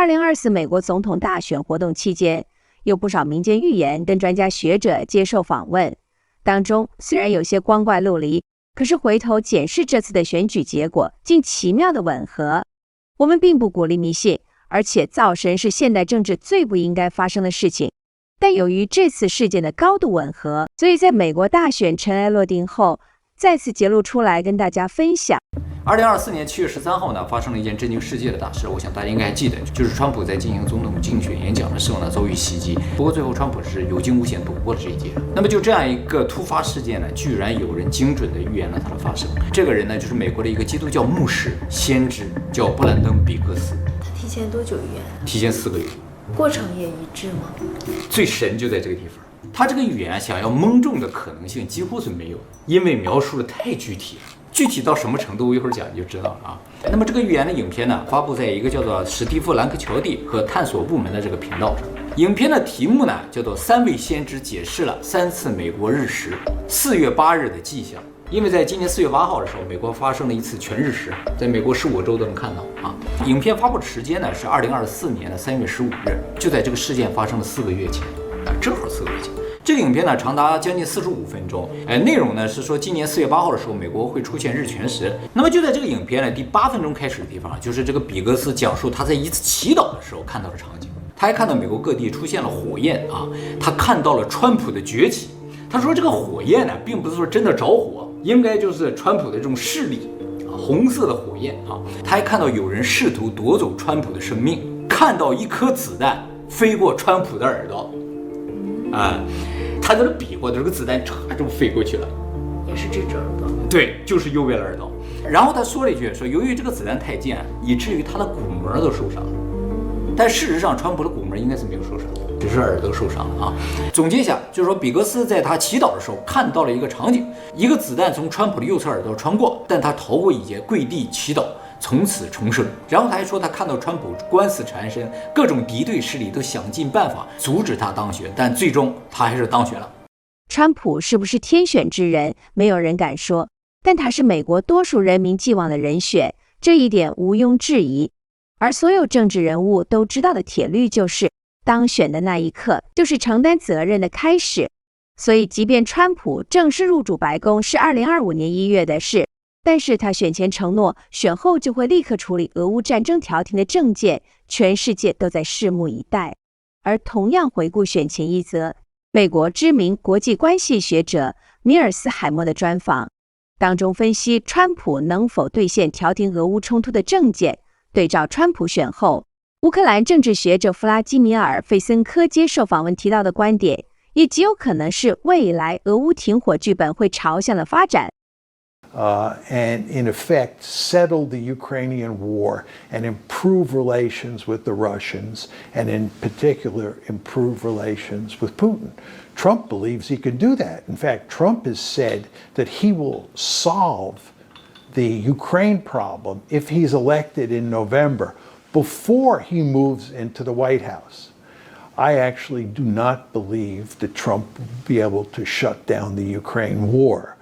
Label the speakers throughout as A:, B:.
A: 2024美国总统大选活动期间，有不少民间预言跟专家学者接受访问，当中虽然有些光怪陆离，可是回头检视这次的选举结果，竟奇妙的吻合。我们并不鼓励迷信，而且造神是现代政治最不应该发生的事情。但由于这次事件的高度吻合，所以在美国大选尘埃落定后，再次揭露出来跟大家分享。
B: 2024年7月13号呢，发生了一件震惊世界的大事，我想大家应该还记得，就是川普在进行总统竞选演讲的时候呢，遭遇袭击。不过最后川普是有惊无险躲过了这一劫。那么就这样一个突发事件呢，居然有人精准的预言了它的发生。这个人呢，就是美国的一个基督教牧师先知，叫布兰登·比克斯。
C: 他提前多久预言？
B: 提前4个月。
C: 过程也一致吗？
B: 最神就在这个地方，他这个预言想要蒙中的可能性几乎是没有，因为描述的太具体了。具体到什么程度，我一会儿讲你就知道了啊。那么这个预言的影片呢，发布在一个叫做史蒂夫·兰克乔蒂和探索部门的这个频道上。影片的题目呢，叫做3位先知解释了3次美国日食，4月8日的迹象。因为在今年4月8号的时候，美国发生了一次全日食，在美国15个州都能看到啊。影片发布的时间呢是2024年的3月15日，就在这个事件发生了4个月前啊，正好4个月前。这个影片呢长达将近45分钟，内容呢是说今年4月8号的时候，美国会出现日全食。那么就在这个影片呢第8分钟开始的地方，就是这个比格斯讲述他在一次祈祷的时候看到的场景。他还看到美国各地出现了火焰啊，他看到了川普的崛起。他说这个火焰呢，并不是说真的着火，应该就是川普的这种势力啊，红色的火焰啊。他还看到有人试图夺走川普的生命，看到一颗子弹飞过川普的耳朵，啊，他在那比划的这个子弹唰就飞过去了，
C: 也是这只耳朵。
B: 对，就是右边的耳朵。然后他说了一句，说由于这个子弹太贱，以至于他的鼓膜都受伤了。但事实上，川普的鼓膜应该是没有受伤，只是耳朵受伤了啊。总结一下，就是说比格斯在他祈祷的时候看到了一个场景，一个子弹从川普的右侧耳朵穿过，但他逃过一劫，跪地祈祷，从此重生。然后他还说他看到川普官司缠身，各种敌对势力都想尽办法阻止他当选，但最终他还是当选了。
A: 川普是不是天选之人，没有人敢说，但他是美国多数人民寄望的人选，这一点毋庸置疑。而所有政治人物都知道的铁律就是，当选的那一刻就是承担责任的开始。所以即便川普正式入主白宫是2025年1月的事，但是他选前承诺选后就会立刻处理俄乌战争调停的政见，全世界都在拭目以待。而同样回顾选前一则美国知名国际关系学者米尔斯海默的专访，当中分析川普能否兑现调停俄乌冲突的政见，对照川普选后乌克兰政治学者弗拉基米尔·费森科接受访问提到的观点，也极有可能是未来俄乌停火剧本会朝向的发展。
D: And in effect settle the Ukrainian war and improve relations with the Russians, and in particular improve relations with Putin. Trump believes he can do that. In fact, Trump has said that he will solve the Ukraine problem if he's elected in November, before he moves into the White House. I actually do not believe that Trump will be able to shut down the Ukraine war.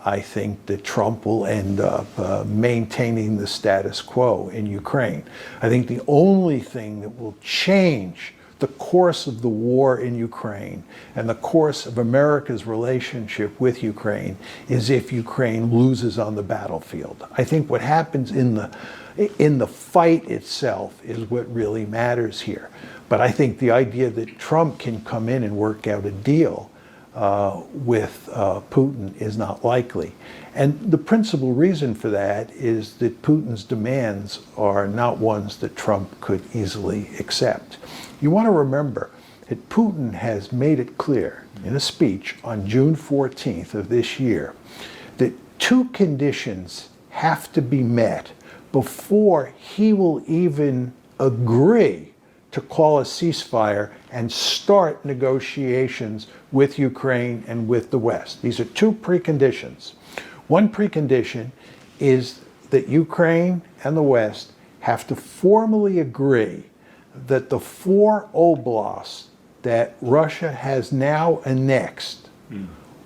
D: I think that Trump will end up maintaining the status quo in Ukraine. I think the only thing that will change the course of the war in Ukraine and the course of America's relationship with Ukraine is if Ukraine loses on the battlefield. I think what happens in the fight itself is what really matters here. But I think the idea that Trump can come in and work out a deal with Putin is not likely. And the principal reason for that is that Putin's demands are not ones that Trump could easily accept. You want to remember that Putin has made it clear in a speech on June 14th of this year that 2 conditions have to be met before he will even agree to call a ceasefire and start negotiations with Ukraine and with the West. These are 2 preconditions. One precondition is that Ukraine and the West have to formally agree that the 4 oblasts that Russia has now annexed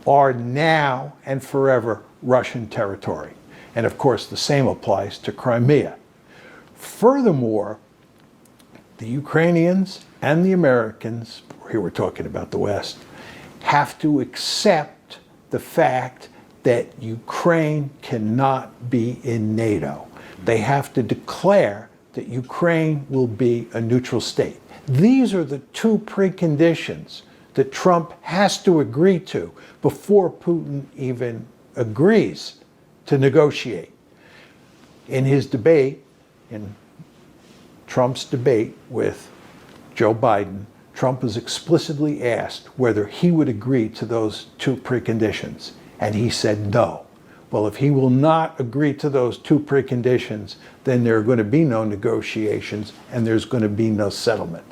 D: are now and forever Russian territory. And of course, the same applies to Crimea. Furthermore, the Ukrainians and the Americans, here we're talking about the West, have to accept the fact that Ukraine cannot be in NATO. They have to declare that Ukraine will be a neutral state. These are the two preconditions that Trump has to agree to before Putin even agrees to negotiate. In his debate, in Trump's debate with Joe Biden, Trump was explicitly asked whether he would agree to those two preconditions, and he said no. Well, if he will not agree to those two preconditions, then there are going to be no negotiations and there's going to be no settlement.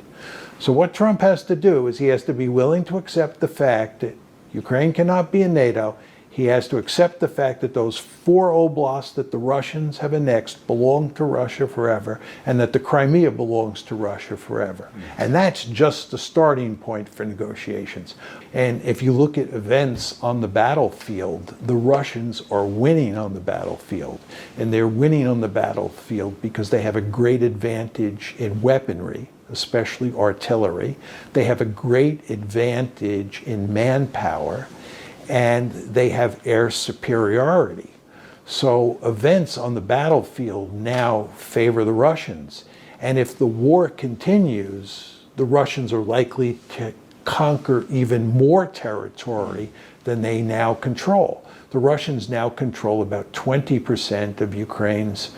D: So what Trump has to do is he has to be willing to accept the fact that Ukraine cannot be in NATO. He has to accept the fact that those 4 oblasts that the Russians have annexed belong to Russia forever, and that the Crimea belongs to Russia forever. And that's just the starting point for negotiations. And if you look at events on the battlefield, the Russians are winning on the battlefield. And they're winning on the battlefield because they have a great advantage in weaponry, especially artillery. They have a great advantage in manpower, and they have air superiority. So events on the battlefield now favor the Russians. And if the war continues, the Russians are likely to conquer even more territory than they now control. The Russians now control about 20% of Ukraine's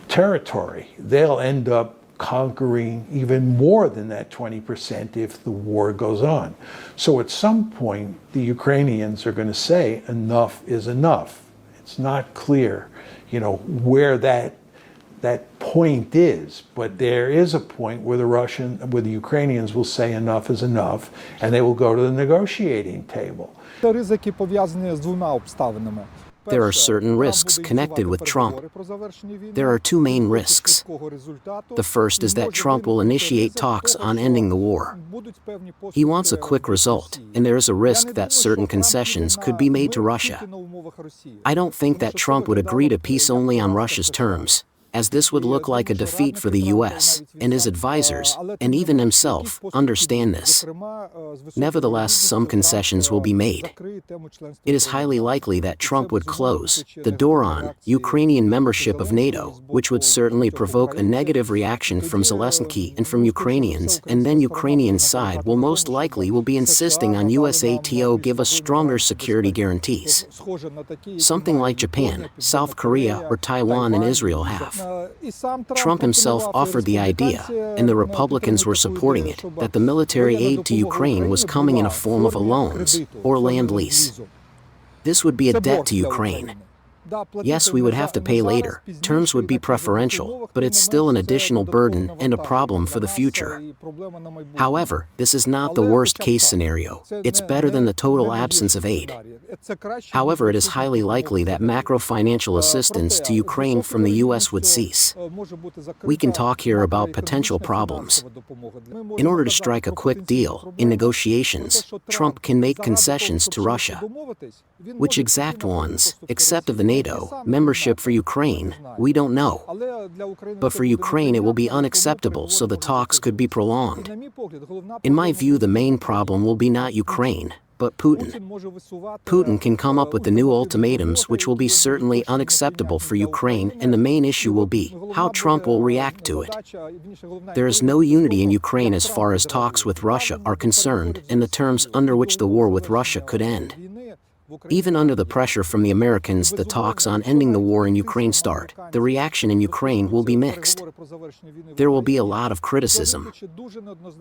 D: territory. They'll end up conquering even more than that 20% if the war goes on. So at some point, the Ukrainians are going to say enough is enough. It's not clear, where that point is, but there is a point where the Ukrainians will say enough is enough, and they will go to the negotiating table.
E: Ризики пов'язані з двома обставинами.
F: There are certain risks connected with Trump. There are two main risks. The first is that Trump will initiate talks on ending the war. He wants a quick result, and there is a risk that certain concessions could be made to Russia. I don't think that Trump would agree to peace only on Russia's terms, as this would look like a defeat for the US, and his advisors, and even himself, understand this. Nevertheless, some concessions will be made. It is highly likely that Trump would close the door on Ukrainian membership of NATO, which would certainly provoke a negative reaction from Zelensky and from Ukrainians, and then Ukrainian side will most likely be insisting on USATO give us stronger security guarantees. Something like Japan, South Korea, or Taiwan and Israel have. Trump himself offered the idea, and the Republicans were supporting it, that the military aid to Ukraine was coming in a form of loans or land lease. This would be a debt to Ukraine. Yes, we would have to pay later. Terms would be preferential, but it's still an additional burden and a problem for the future. However, this is not the worst-case scenario. It's better than the total absence of aid. However, it is highly likely that macro-financial assistance to Ukraine from the US would cease. We can talk here about potential problems. In order to strike a quick deal, in negotiations, Trump can make concessions to Russia. Which exact ones, except of the NATO membership for Ukraine, we don't know. But for Ukraine it will be unacceptable, so the talks could be prolonged. In my view, the main problem will be not Ukraine, but Putin. Putin can come up with the new ultimatums which will be certainly unacceptable for Ukraine, and the main issue will be how Trump will react to it. There is no unity in Ukraine as far as talks with Russia are concerned, and the terms under which the war with Russia could end. Even under the pressure from the Americans, the talks on ending the war in Ukraine start. The reaction in Ukraine will be mixed. There will be a lot of criticism.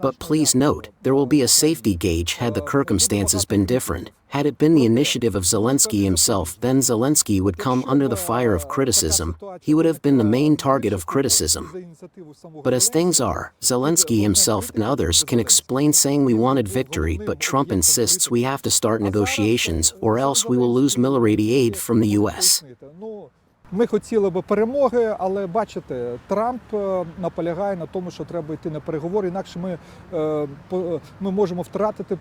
F: But please note, there will be a safety gauge had the circumstances been different. Had it been the initiative of Zelensky himself, then Zelensky would come under the fire of criticism. He would have been the main target of criticism. But as things are, Zelensky himself and others can explain saying we wanted victory, but Trump insists we have to start negotiations, or else we will lose military aid from the US.
E: Ми хотіли би перемоги, але бачите, Трамп наполягає на тому, що треба йти на переговори, інакше ми можемо втратити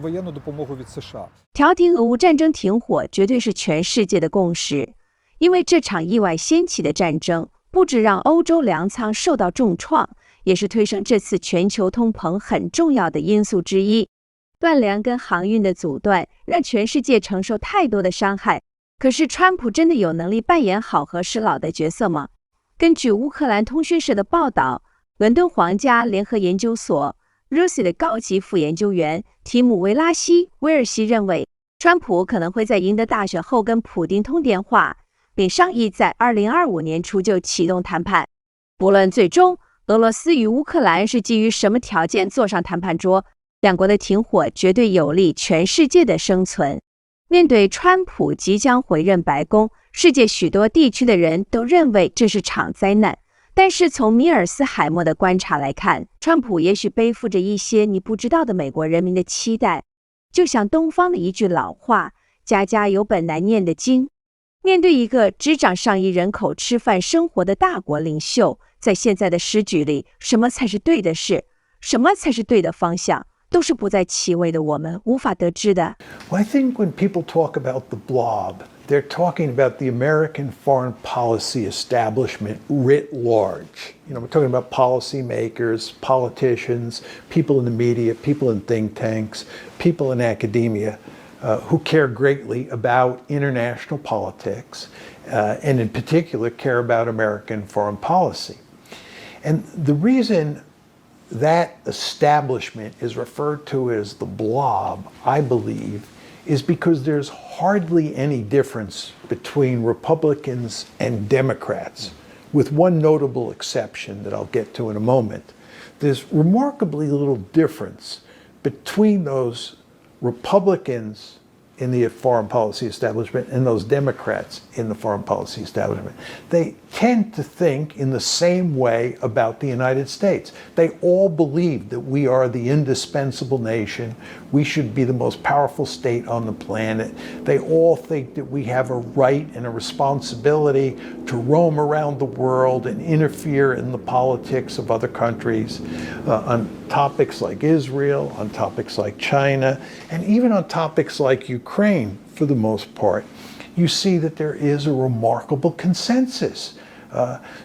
E: воєнну допомогу від США.
A: 调停俄乌战争停火绝对是全世界的共识，因为这场意外掀起的战争不止让欧洲粮仓受到重创，也是推升这次全球通膨很重要的因素之一。断粮跟航运的阻断让全世界承受太多的伤害，可是川普真的有能力扮演好和事佬的角色吗？根据乌克兰通讯社的报道，伦敦皇家联合研究所 RUSI 的高级副研究员提姆·维拉西·威尔西认为，川普可能会在赢得大选后跟普丁通电话，并商议在2025年初就启动谈判。不论最终俄罗斯与乌克兰是基于什么条件坐上谈判桌，两国的停火绝对有利全世界的生存。面对川普即将回任白宫，世界许多地区的人都认为这是场灾难。但是从米尔斯海默的观察来看，川普也许背负着一些你不知道的美国人民的期待。就像东方的一句老话，家家有本难念的经。面对一个执掌上亿人口吃饭生活的大国领袖，在现在的时局里，什么才是对的事，什么才是对的方向，都是不在其位的我们无法得知的。
D: Well, I think when people talk about the blob, they're talking about the American foreign policy establishment writ large. We're talking about policymakers, politicians, people in the media, people in think tanks, people in academia who care greatly about international politics and in particular care about American foreign policy. And the reason that establishment is referred to as the blob, I believe, is because there's hardly any difference between Republicans and Democrats, with one notable exception that I'll get to in a moment. There's remarkably little difference between those Republicans in the foreign policy establishment and those Democrats in the foreign policy establishment. They tend to think in the same way about the United States. They all believe that we are the indispensable nation. We should be the most powerful state on the planet. They all think that we have a right and a responsibility to roam around the world and interfere in the politics of other countries on topics like Israel, on topics like China, and even on topics like Ukraine, for the most part. You see that there is a remarkable consensus.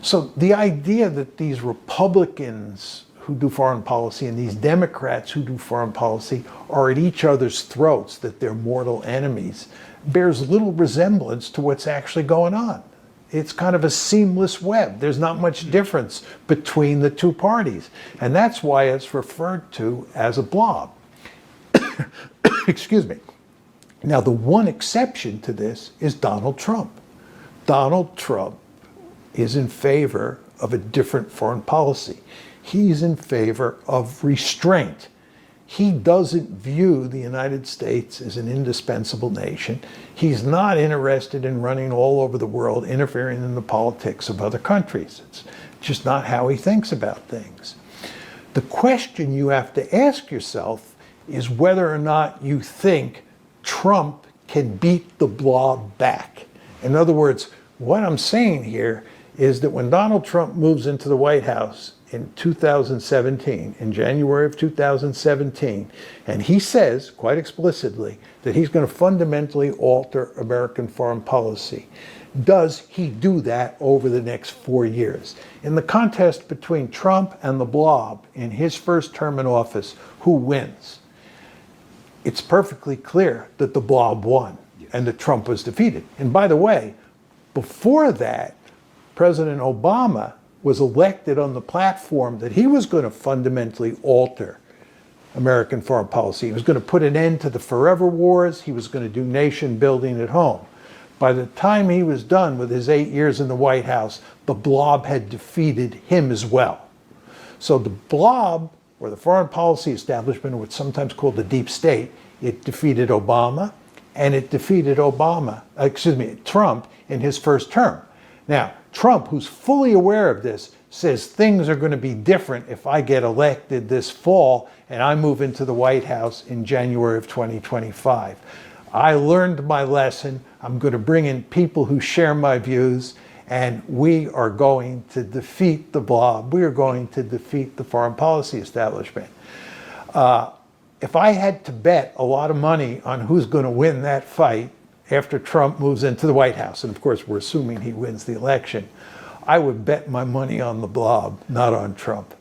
D: So the idea that these Republicans who do foreign policy and these Democrats who do foreign policy are at each other's throats, that they're mortal enemies, bears little resemblance to what's actually going on. It's kind of a seamless web. There's not much difference between the two parties. And that's why it's referred to as a blob. Excuse me. Now, the one exception to this is Donald Trump. Donald Trump is in favor of a different foreign policy. He's in favor of restraint. He doesn't view the United States as an indispensable nation. He's not interested in running all over the world, interfering in the politics of other countries. It's just not how he thinks about things. The question you have to ask yourself is whether or not you think Trump can beat the blob back. In other words, what I'm saying here is that when Donald Trump moves into the White House in 2017, in January of 2017, and he says quite explicitly that he's going to fundamentally alter American foreign policy, does he do that over the next 4 years? In the contest between Trump and the blob in his first term in office, who wins? It's perfectly clear that the blob won and that Trump was defeated. And by the way, before that, President Obama was elected on the platform that he was going to fundamentally alter American foreign policy. He was going to put an end to the forever wars. He was going to do nation building at home. By the time he was done with his 8 years in the White House, the blob had defeated him as well. So the blob, or the foreign policy establishment, or what's sometimes called the deep state, it defeated Obama, and it defeated Trump in his first term. Now, Trump, who's fully aware of this, says things are going to be different if I get elected this fall and I move into the White House in January of 2025. I learned my lesson. I'm going to bring in people who share my views, and we are going to defeat the blob. We are going to defeat the foreign policy establishment. If I had to bet a lot of money on who's going to win that fight after Trump moves into the White House, and of course we're assuming he wins the election, I would bet my money on the blob, not on Trump.